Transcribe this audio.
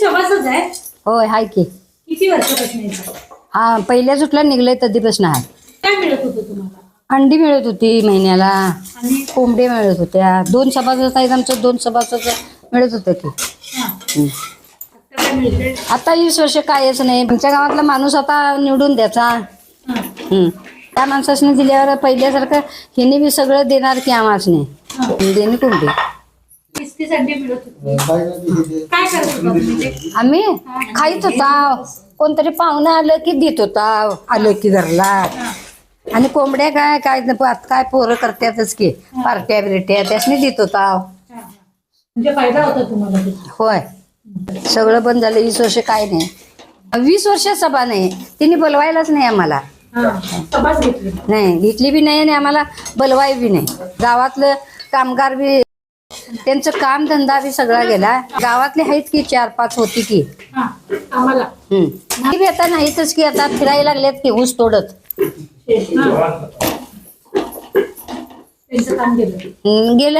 सभासद आहे. होय हाय की. किती वर्षापासून येतात? हा पहिल्या सुटला निघलंय कधीपासून आहे. काय मिळत होतं तुम्हाला? अंडी मिळत होती महिन्याला, आणि कोंबडी मिळत होत्या. 2 सभासद आहेत आमचं, 2 सभासद मिळत होतं की. हा. हं. आता काय मिळते? आता 20 वर्ष कायच नाही. आमच्या गावातला माणूस आता निवडून द्यायचा. हा. त्या माणसाने दिल्यावर पहिल्यासारखं हिने बी सगळं देणार की आम्हासने. हा. देणे कोणते 30 अंडे मिळत होते. काय करत होता म्हणजे? आम्ही खाईत होता. कोणतरी पाहुणं आलं की देत होता, आलं की घरला. आणि कोंबड्या काय पोरं करतातच की, पार्ट्या बिरट्या त्यासनी देत होता. म्हणजे फायदा होता तुम्हाला त्याचा? होय. सगळं बंद झालं 20 वर्ष काय नाही. 20 वर्ष सभा नाही, तिने बोलवायलाच नाही आम्हाला. हा. सभाच घेतली. नाही घेतली बी नाही आणि आम्हाला बोलवाय बी नाही. गावातलं कामगार बी त्यांचं काम धंदा बी सगळा गेला. गावातले आहेत की 4-5 होती की. हा. आम्हाला ती बी आता नाहीतच की. आता फिरायला लागलेत की ऊस तोडत. हा. त्यांचं काम केलं. गेलं